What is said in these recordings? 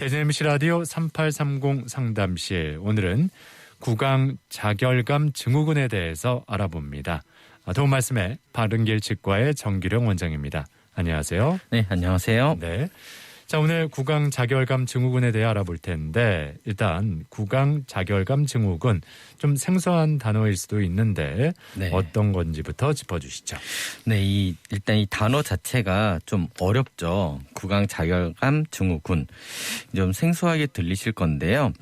대전 MC 라디오 3830 상담실, 오늘은 구강 자결감 증후군에 대해서 알아봅니다. 도움 말씀에 바른길 치과의 정규령 원장입니다. 안녕하세요. 네, 안녕하세요. 네. 자, 오늘 구강 자결감 증후군에 대해 알아볼 텐데, 일단 구강 자결감 증후군, 좀 생소한 단어일 수도 있는데 네. 어떤 건지부터 짚어주시죠. 네, 일단 이 단어 자체가 좀 어렵죠. 구강 자결감 증후군. 좀 생소하게 들리실 건데요.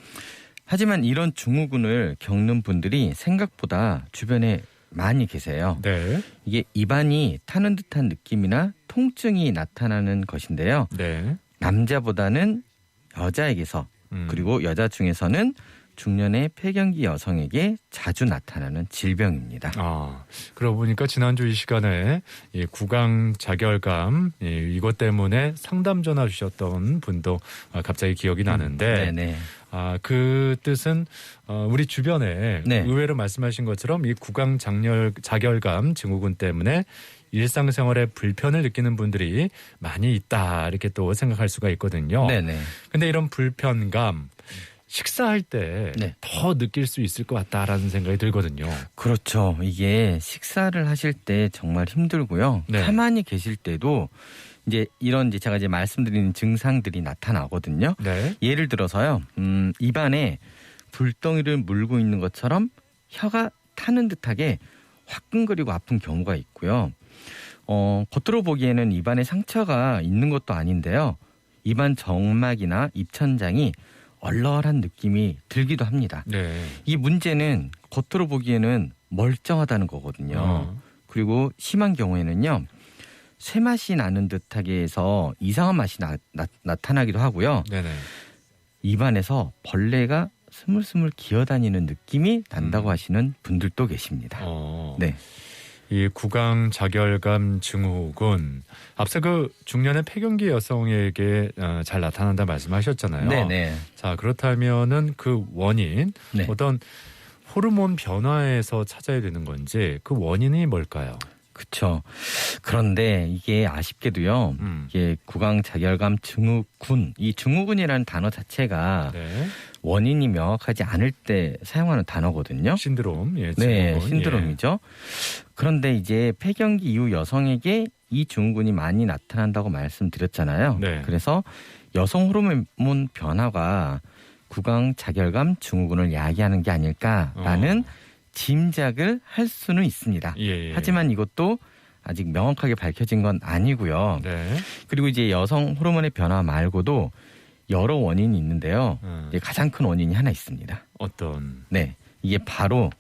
하지만 이런 증후군을 겪는 분들이 생각보다 주변에 많이 계세요. 네. 이게 입안이 타는 듯한 느낌이나 통증이 나타나는 것인데요. 네. 남자보다는 여자에게서 그리고 여자 중에서는 중년의 폐경기 여성에게 자주 나타나는 질병입니다. 그러고 보니까 지난주 이 시간에 이 구강 자결감 이것 때문에 상담 전화 주셨던 분도 갑자기 기억이 나는데 네네. 그 뜻은 우리 주변에 네. 의외로 말씀하신 것처럼 이 구강 자결감 증후군 때문에 일상생활에 불편을 느끼는 분들이 많이 있다, 이렇게 또 생각할 수가 있거든요. 네네. 근데 이런 불편감 식사할 때 더 느낄 수 있을 것 같다라는 생각이 들거든요. 그렇죠. 이게 식사를 하실 때 정말 힘들고요. 네. 가만히 계실 때도 이런 제가 말씀드리는 증상들이 나타나거든요. 네. 예를 들어서요. 입안에 불덩이를 물고 있는 것처럼 혀가 타는 듯하게 화끈거리고 아픈 경우가 있고요. 겉으로 보기에는 입안에 상처가 있는 것도 아닌데요. 입안 정막이나 입천장이 얼얼한 느낌이 들기도 합니다. 네. 이 문제는 겉으로 보기에는 멀쩡하다는 거거든요. 그리고 심한 경우에는요. 쇠맛이 나는 듯하게 해서 이상한 맛이 나타나기도 하고요. 네네. 입안에서 벌레가 스물스물 기어다니는 느낌이 난다고 하시는 분들도 계십니다. 네. 이 구강 자결감 증후군, 앞서 그 중년의 폐경기 여성에게 잘 나타난다 말씀하셨잖아요. 네네. 자, 그렇다면은 그 원인, 네. 어떤 호르몬 변화에서 찾아야 되는 건지, 그 원인이 뭘까요? 그렇죠. 그런데 이게 아쉽게도요. 이게 구강 자결감 증후군, 이 증후군이라는 단어 자체가 네. 원인이 명확하지 않을 때 사용하는 단어거든요. 신드롬, 네, 신드롬이죠. 그런데 이제 폐경기 이후 여성에게 이 증후군이 많이 나타난다고 말씀드렸잖아요. 네. 그래서 여성 호르몬 변화가 구강 자결감 증후군을 야기하는 게 아닐까라는 짐작을 할 수는 있습니다. 예. 하지만 이것도 아직 명확하게 밝혀진 건 아니고요. 네. 그리고 이제 여성 호르몬의 변화 말고도 여러 원인이 있는데요. 이제 가장 큰 원인이 하나 있습니다. 어떤? 네, 이게 바로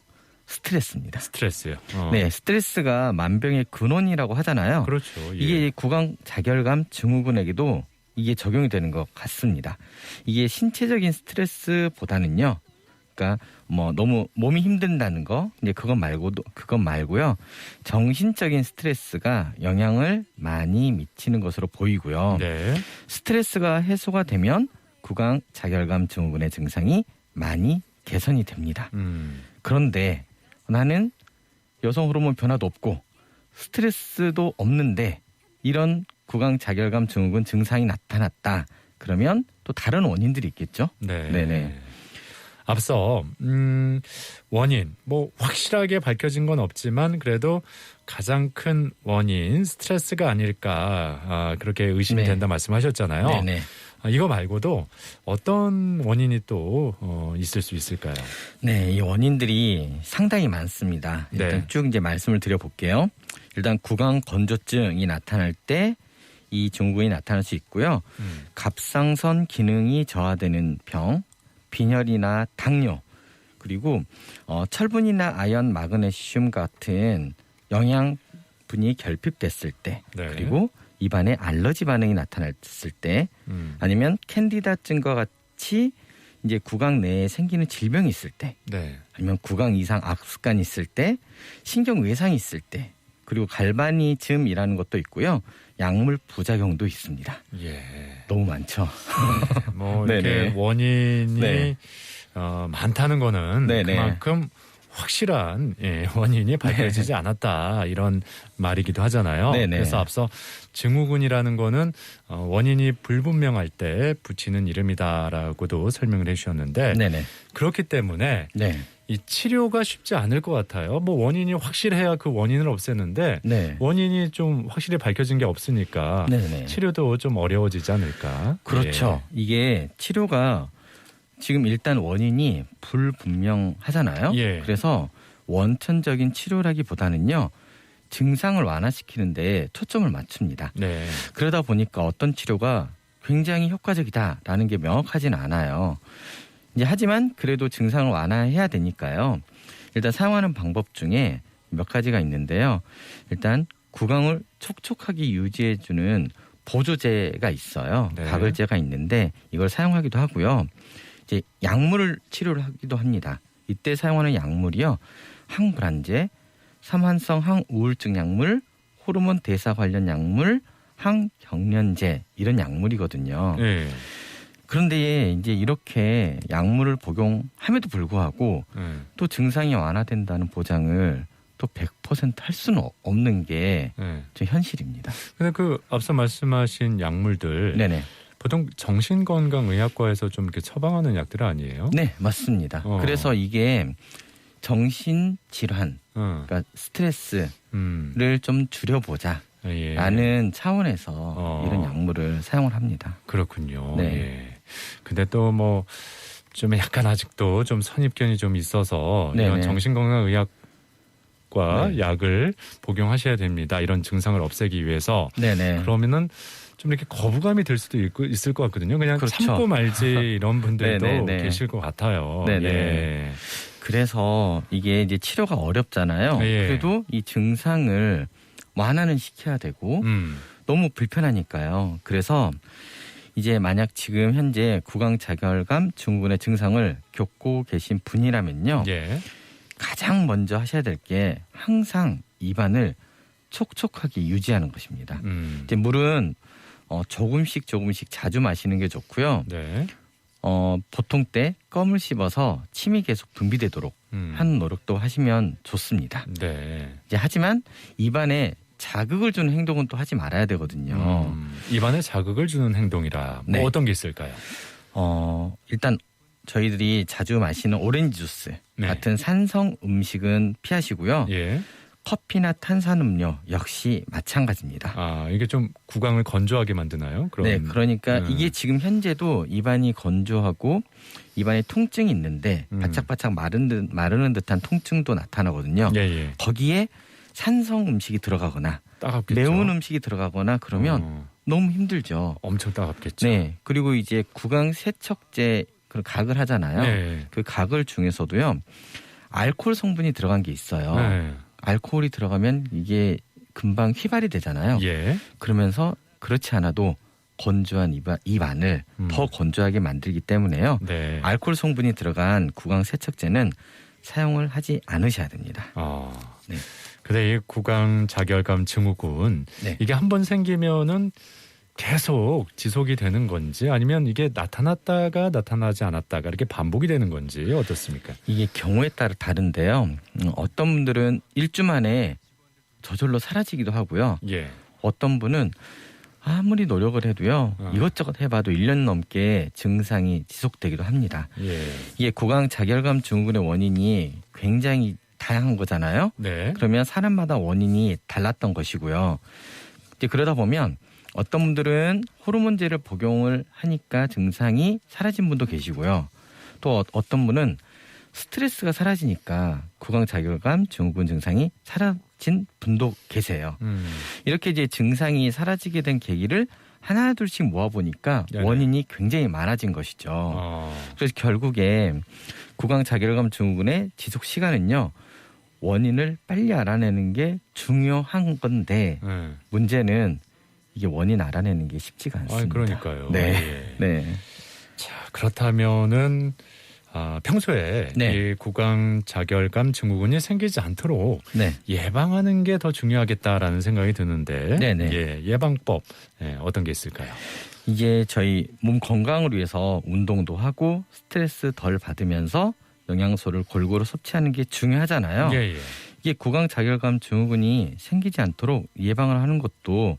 스트레스입니다. 스트레스요. 네, 스트레스가 만병의 근원이라고 하잖아요. 그렇죠. 예. 이게 구강 자결감 증후군에게도 이게 적용이 되는 것 같습니다. 이게 신체적인 스트레스보다는요. 그러니까 너무 몸이 힘든다는 거, 이제 그건 말고요. 정신적인 스트레스가 영향을 많이 미치는 것으로 보이고요. 네. 스트레스가 해소가 되면 구강 자결감 증후군의 증상이 많이 개선이 됩니다. 그런데 나는 여성 호르몬 변화도 없고 스트레스도 없는데 이런 구강 자결감 증후군 증상이 나타났다. 그러면 또 다른 원인들이 있겠죠? 네. 네네. 앞서 원인 확실하게 밝혀진 건 없지만 그래도 가장 큰 원인 스트레스가 아닐까, 그렇게 의심이 된다 말씀하셨잖아요. 네네. 이거 말고도 어떤 원인이 또 있을 수 있을까요? 네, 이 원인들이 상당히 많습니다. 일단 쭉 말씀을 드려볼게요. 일단 구강 건조증이 나타날 때 이 증후군이 나타날 수 있고요. 갑상선 기능이 저하되는 병, 빈혈이나 당뇨, 그리고 철분이나 아연, 마그네슘 같은 영양분이 결핍됐을 때, 그리고 입안에 알러지 반응이 나타났을 때, 아니면 캔디다증과 같이 이제 구강 내에 생기는 질병이 있을 때, 아니면 구강 이상 악습관이 있을 때, 신경 외상이 있을 때, 그리고 갈바니즘이라는 것도 있고요. 약물 부작용도 있습니다. 예. 너무 많죠. 이렇게 원인이 많다는 거는 그만큼 확실한 원인이 밝혀지지 않았다 이런 말이기도 하잖아요. 네네. 그래서 앞서 증후군이라는 거는 원인이 불분명할 때 붙이는 이름이다라고도 설명을 해주셨는데 네네. 그렇기 때문에 네. 이 치료가 쉽지 않을 것 같아요. 뭐 원인이 확실해야 그 원인을 없애는데 네. 원인이 좀 확실히 밝혀진 게 없으니까 네네. 치료도 좀 어려워지지 않을까. 그렇죠. 이게 치료가 지금 일단 원인이 불분명하잖아요. 예. 그래서 원천적인 치료라기보다는요. 증상을 완화시키는데 초점을 맞춥니다. 네. 그러다 보니까 어떤 치료가 굉장히 효과적이다라는 게 명확하진 않아요. 이제 하지만 그래도 증상을 완화해야 되니까요. 일단 사용하는 방법 중에 몇 가지가 있는데요. 일단 구강을 촉촉하게 유지해주는 보조제가 있어요. 네. 가글제가 있는데 이걸 사용하기도 하고요. 이제 약물을 치료를 하기도 합니다. 이때 사용하는 약물이요. 항불안제, 삼환성 항우울증 약물, 호르몬 대사 관련 약물, 항경련제 이런 약물이거든요. 네. 그런데 이제 이렇게 약물을 복용함에도 불구하고 또 증상이 완화된다는 보장을 또 100% 할 수는 없는 게 좀 현실입니다. 근데 그 앞서 말씀하신 약물들 네네. 보통 정신건강의학과에서 좀 이렇게 처방하는 약들 아니에요? 네, 맞습니다. 그래서 이게 정신질환, 그러니까 스트레스를 좀 줄여보자. 라는 차원에서 이런 약물을 사용을 합니다. 그렇군요. 네. 예. 근데 또 뭐 좀 약간 아직도 좀 선입견이 좀 있어서 네네. 이런 정신건강의학과 네. 약을 복용하셔야 됩니다. 이런 증상을 없애기 위해서. 네네. 그러면은 좀 이렇게 거부감이 들 수도 있을 것 같거든요. 그냥 그렇죠. 참고 말지 이런 분들도 네네네. 계실 것 같아요. 네네. 예. 그래서 이게 이제 치료가 어렵잖아요. 예. 그래도 이 증상을 완화는 시켜야 되고 너무 불편하니까요. 그래서 이제 만약 지금 현재 구강자결감 증후군의 증상을 겪고 계신 분이라면요. 예. 가장 먼저 하셔야 될 게 항상 입안을 촉촉하게 유지하는 것입니다. 이제 물은 조금씩 자주 마시는 게 좋고요. 네. 보통 때 껌을 씹어서 침이 계속 분비되도록 하는 노력도 하시면 좋습니다. 네. 이제 하지만 입안에 자극을 주는 행동은 또 하지 말아야 되거든요. 입안에 자극을 주는 행동이라 뭐 네. 어떤 게 있을까요? 일단 저희들이 자주 마시는 오렌지 주스 네. 같은 산성 음식은 피하시고요. 예. 커피나 탄산음료 역시 마찬가지입니다. 아, 이게 좀 구강을 건조하게 만드나요? 네, 그러니까 이게 지금 현재도 입안이 건조하고 입안에 통증이 있는데 바짝바짝 마르는 듯한 통증도 나타나거든요. 예. 거기에 산성 음식이 들어가거나 따갑겠죠. 매운 음식이 들어가거나 그러면 너무 힘들죠. 엄청 따갑겠죠. 네, 그리고 이제 구강 세척제 그 각을 하잖아요. 네. 그 각을 중에서도요. 알코올 성분이 들어간 게 있어요. 네. 알코올이 들어가면 이게 금방 휘발이 되잖아요. 예. 그러면서 그렇지 않아도 건조한 입안을 더 건조하게 만들기 때문에요. 네. 알코올 성분이 들어간 구강 세척제는 사용을 하지 않으셔야 됩니다. 네. 근데 이 구강 자결감 증후군 네. 이게 한 번 생기면은 계속 지속이 되는 건지 아니면 이게 나타났다가 나타나지 않았다가 이렇게 반복이 되는 건지 어떻습니까? 이게 경우에 따라 다른데요. 어떤 분들은 일주 만에 저절로 사라지기도 하고요. 예. 어떤 분은 아무리 노력을 해도요. 이것저것 해봐도 1년 넘게 증상이 지속되기도 합니다. 예. 이게 구강 자결감 증후군의 원인이 굉장히 다양한 거잖아요. 네. 그러면 사람마다 원인이 달랐던 것이고요. 이제 그러다 보면 어떤 분들은 호르몬제를 복용을 하니까 증상이 사라진 분도 계시고요. 또 어떤 분은 스트레스가 사라지니까 구강자결감 증후군 증상이 사라진 분도 계세요. 이렇게 이제 증상이 사라지게 된 계기를 하나둘씩 모아보니까 네네. 원인이 굉장히 많아진 것이죠. 그래서 결국에 구강자결감 증후군의 지속 시간은요. 원인을 빨리 알아내는 게 중요한 건데 문제는 이게 원인 알아내는 게 쉽지가 않습니다. 그러니까요. 네. 예. 네. 자, 그렇다면은 평소에 네. 이 구강 자결감 증후군이 생기지 않도록 네. 예방하는 게 더 중요하겠다라는 생각이 드는데 네네. 예, 예방법 어떤 게 있을까요? 이게 저희 몸 건강을 위해서 운동도 하고 스트레스 덜 받으면서 영양소를 골고루 섭취하는 게 중요하잖아요. 예. 이게 구강자결감 증후군이 생기지 않도록 예방을 하는 것도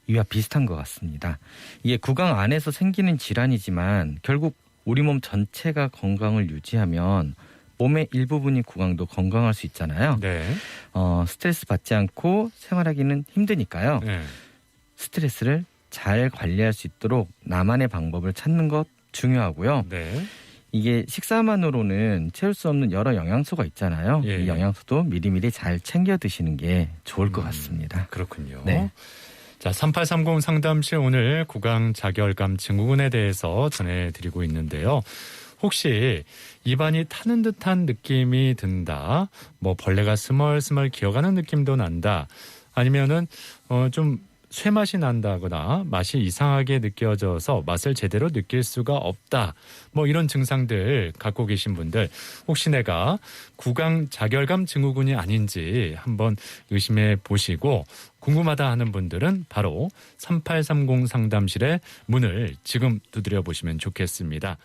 이와 비슷한 것 같습니다. 이게 구강 안에서 생기는 질환이지만 결국 우리 몸 전체가 건강을 유지하면 몸의 일부분인 구강도 건강할 수 있잖아요. 네. 스트레스 받지 않고 생활하기는 힘드니까요. 네. 스트레스를 잘 관리할 수 있도록 나만의 방법을 찾는 것 중요하고요. 네. 이게 식사만으로는 채울 수 없는 여러 영양소가 있잖아요. 예. 이 영양소도 미리미리 잘 챙겨 드시는 게 좋을 것 같습니다. 그렇군요. 네. 자, 3830 상담실 오늘 구강자결감 증후군에 대해서 전해드리고 있는데요. 혹시 입안이 타는 듯한 느낌이 든다, 뭐 벌레가 스멀스멀 기어가는 느낌도 난다, 아니면은 좀 쇠맛이 난다거나 맛이 이상하게 느껴져서 맛을 제대로 느낄 수가 없다, 뭐 이런 증상들 갖고 계신 분들, 혹시 내가 구강자결감 증후군이 아닌지 한번 의심해 보시고 궁금하다 하는 분들은 바로 3830 상담실의 문을 지금 두드려 보시면 좋겠습니다.